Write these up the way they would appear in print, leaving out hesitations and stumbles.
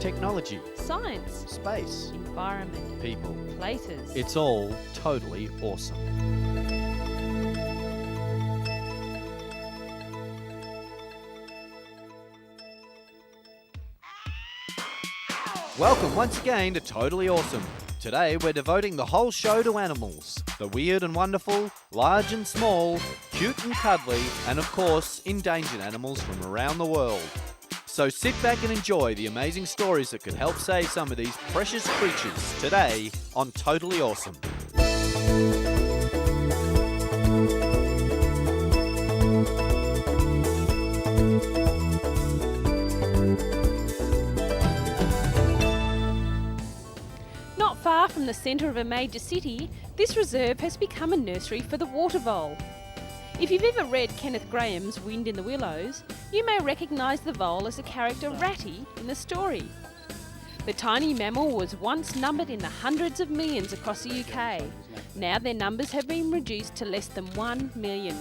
Technology, Science, space, environment, people. places. It's all totally awesome. Welcome once again to Totally Awesome. Today we're devoting the whole show to animals. The weird and wonderful, large and small, cute and cuddly, and of course, endangered animals from around the world. So sit back and enjoy the amazing stories that could help save some of these precious creatures today on Totally Awesome. Not far from the centre of a major city, this reserve has become a nursery for the water vole. If you've ever read Kenneth Grahame's Wind in the Willows, you may recognise the vole as the character Ratty in the story. The tiny mammal was once numbered in the hundreds of millions across the UK. Now their numbers have been reduced to less than 1 million.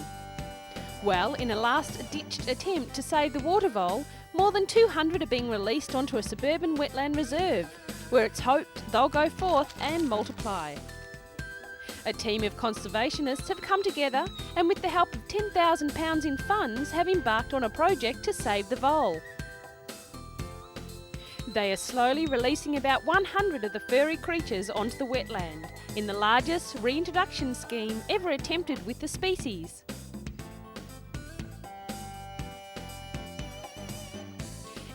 Well, in a last-ditch attempt to save the water vole, more than 200 are being released onto a suburban wetland reserve, where it's hoped they'll go forth and multiply. A team of conservationists have come together and with the help of £10,000 in funds have embarked on a project to save the vole. They are slowly releasing about 100 of the furry creatures onto the wetland, in the largest reintroduction scheme ever attempted with the species.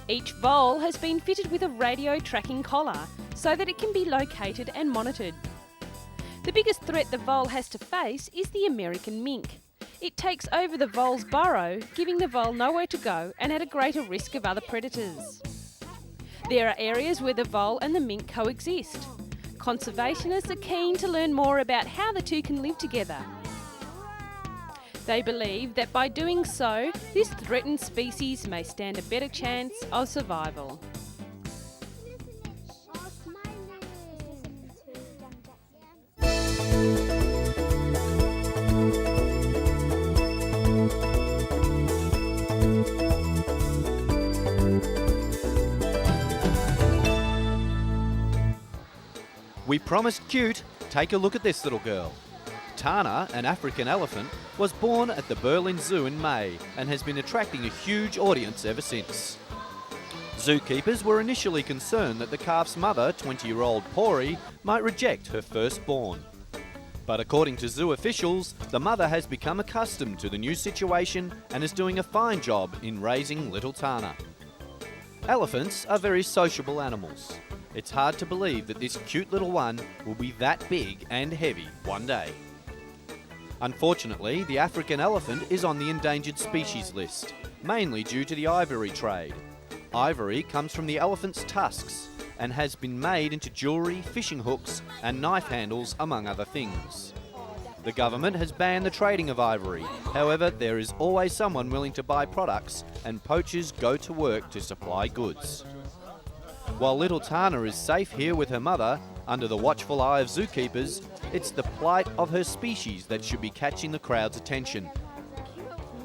Each vole has been fitted with a radio tracking collar so that it can be located and monitored. The biggest threat the vole has to face is the American mink. It takes over the vole's burrow, giving the vole nowhere to go and at a greater risk of other predators. There are areas where the vole and the mink coexist. Conservationists are keen to learn more about how the two can live together. They believe that by doing so, this threatened species may stand a better chance of survival. We promised cute. Take a look at this little girl. Tana, an African elephant, was born at the Berlin Zoo in May and has been attracting a huge audience ever since. Zookeepers were initially concerned that the calf's mother, 20-year-old Pori, might reject her firstborn. But according to zoo officials, the mother has become accustomed to the new situation and is doing a fine job in raising little Tana. Elephants are very sociable animals. It's hard to believe that this cute little one will be that big and heavy one day. Unfortunately, the African elephant is on the endangered species list, mainly due to the ivory trade. Ivory comes from the elephant's tusks and has been made into jewellery, fishing hooks and knife handles, among other things. The government has banned the trading of ivory. However, there is always someone willing to buy products and poachers go to work to supply goods. While little Tana is safe here with her mother, under the watchful eye of zookeepers, it's the plight of her species that should be catching the crowd's attention.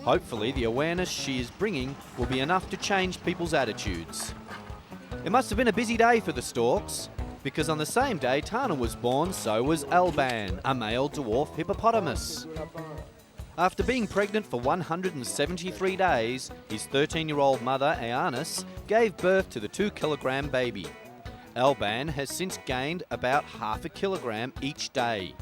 Hopefully, the awareness she is bringing will be enough to change people's attitudes. It must have been a busy day for the storks, because on the same day Tana was born, so was Alban, a male dwarf hippopotamus. After being pregnant for 173 days, his 13-year-old mother, Aeanis, gave birth to the 2-kilogram baby. Alban has since gained about half a kilogram each day.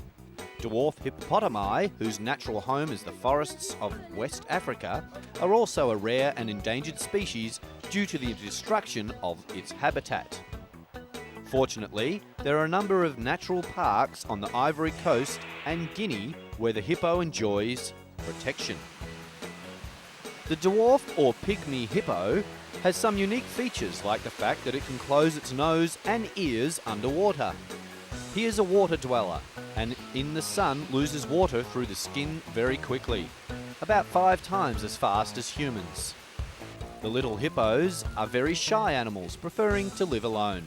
Dwarf hippopotami, whose natural home is the forests of West Africa, are also a rare and endangered species due to the destruction of its habitat. Fortunately, there are a number of natural parks on the Ivory Coast and Guinea where the hippo enjoys protection. The dwarf or pygmy hippo has some unique features, like the fact that it can close its nose and ears underwater. He is a water dweller and in the sun loses water through the skin very quickly, about 5 times as fast as humans. The little hippos are very shy animals, preferring to live alone.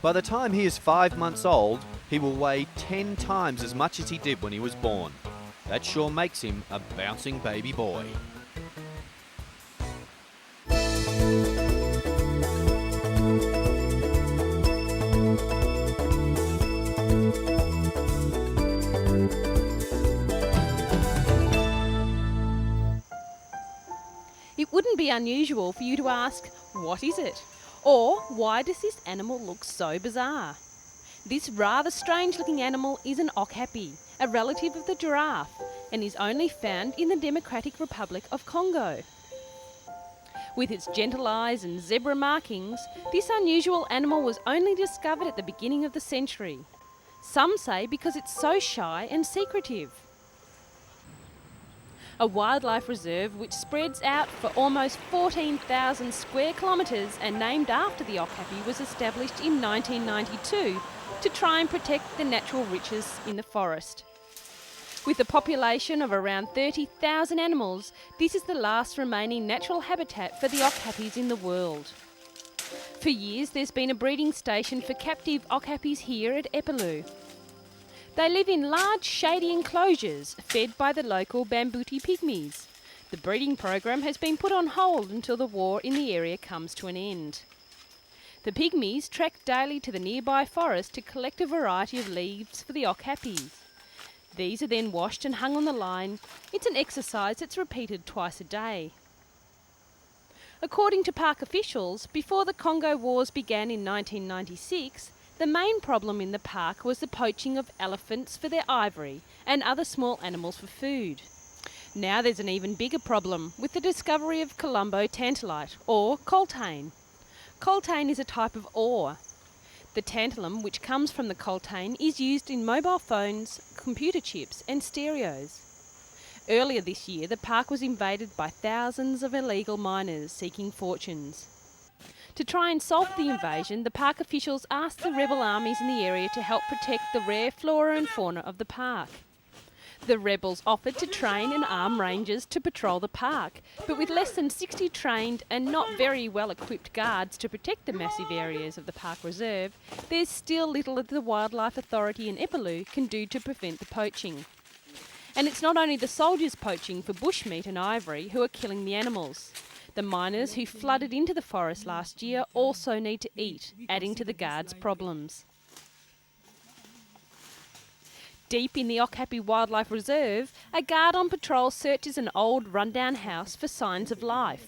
By the time he is 5 months old, he will weigh 10 times as much as he did when he was born. That sure makes him a bouncing baby boy. It wouldn't be unusual for you to ask, what is it? Or why does this animal look so bizarre? This rather strange looking animal is an okapi, a relative of the giraffe, and is only found in the Democratic Republic of Congo. With its gentle eyes and zebra markings, this unusual animal was only discovered at the beginning of the century. Some say because it's so shy and secretive. A wildlife reserve which spreads out for almost 14,000 square kilometres and named after the okapi was established in 1992 to try and protect the natural riches in the forest. With a population of around 30,000 animals, this is the last remaining natural habitat for the okapis in the world. For years there's been a breeding station for captive okapis here at Epaloo. They live in large shady enclosures fed by the local Bambuti pygmies. The breeding program has been put on hold until the war in the area comes to an end. The pygmies trek daily to the nearby forest to collect a variety of leaves for the okapis. These are then washed and hung on the line. It's an exercise that's repeated twice a day. According to park officials, before the Congo Wars began in 1996, the main problem in the park was the poaching of elephants for their ivory and other small animals for food. Now there's an even bigger problem with the discovery of Colombo tantalite, or coltane. Coltane is a type of ore. The tantalum, which comes from the coltane, is used in mobile phones, computer chips and stereos. Earlier this year, the park was invaded by thousands of illegal miners seeking fortunes. To try and solve the invasion, the park officials asked the rebel armies in the area to help protect the rare flora and fauna of the park. The rebels offered to train and arm rangers to patrol the park, but with less than 60 trained and not very well equipped guards to protect the massive areas of the park reserve, there's still little that the Wildlife Authority in Epaloo can do to prevent the poaching. And it's not only the soldiers poaching for bushmeat and ivory who are killing the animals. The miners who flooded into the forest last year also need to eat, adding to the guards' problems. Deep in the Okapi Wildlife Reserve, a guard on patrol searches an old rundown house for signs of life.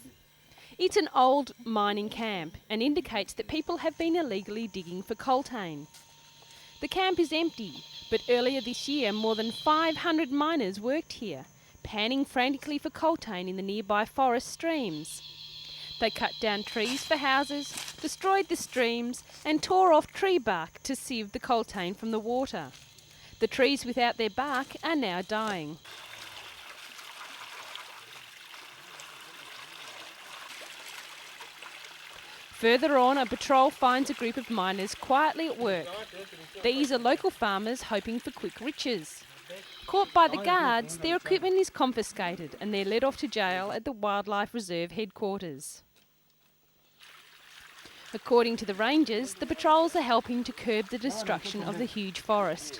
It's an old mining camp and indicates that people have been illegally digging for coltane. The camp is empty, but earlier this year more than 500 miners worked here, panning frantically for coltane in the nearby forest streams. They cut down trees for houses, destroyed the streams and tore off tree bark to sieve the coltane from the water. The trees without their bark are now dying. Further on, a patrol finds a group of miners quietly at work. These are local farmers hoping for quick riches. Caught by the guards, their equipment is confiscated and they're led off to jail at the Wildlife Reserve headquarters. According to the rangers, the patrols are helping to curb the destruction of the huge forest.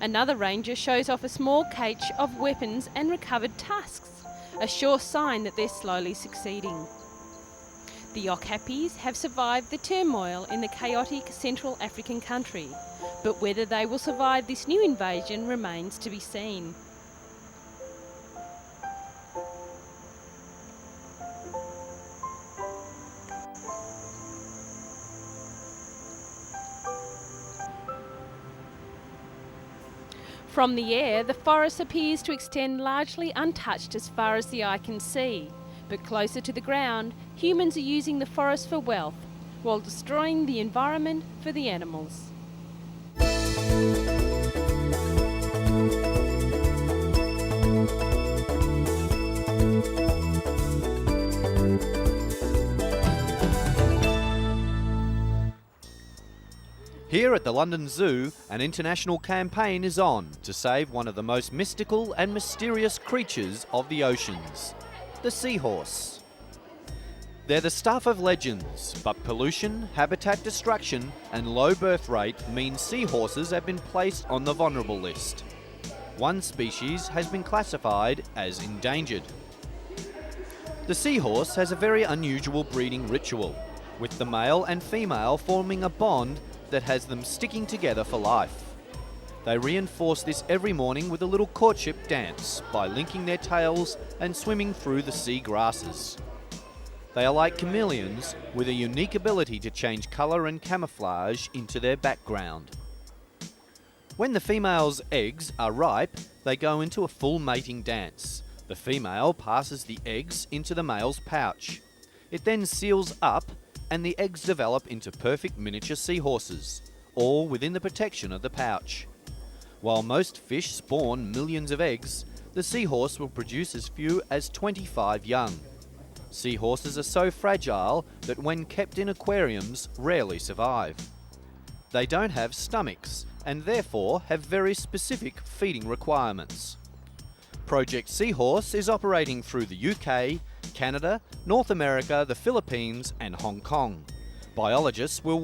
Another ranger shows off a small cache of weapons and recovered tusks, a sure sign that they're slowly succeeding. The okapis have survived the turmoil in the chaotic Central African country, but whether they will survive this new invasion remains to be seen. From the air, the forest appears to extend largely untouched as far as the eye can see, but closer to the ground, humans are using the forest for wealth, while destroying the environment for the animals. Here at the London Zoo, an international campaign is on to save one of the most mystical and mysterious creatures of the oceans, the seahorse. They're the stuff of legends, but pollution, habitat destruction and low birth rate mean seahorses have been placed on the vulnerable list. One species has been classified as endangered. The seahorse has a very unusual breeding ritual, with the male and female forming a bond that has them sticking together for life. They reinforce this every morning with a little courtship dance by linking their tails and swimming through the sea grasses. They are like chameleons with a unique ability to change colour and camouflage into their background. When the female's eggs are ripe, they go into a full mating dance. The female passes the eggs into the male's pouch. It then seals up and the eggs develop into perfect miniature seahorses, all within the protection of the pouch. While most fish spawn millions of eggs, the seahorse will produce as few as 25 young. Seahorses are so fragile that when kept in aquariums rarely survive. They don't have stomachs and therefore have very specific feeding requirements. Project Seahorse is operating through the UK, Canada, North America, the Philippines and Hong Kong. Biologists will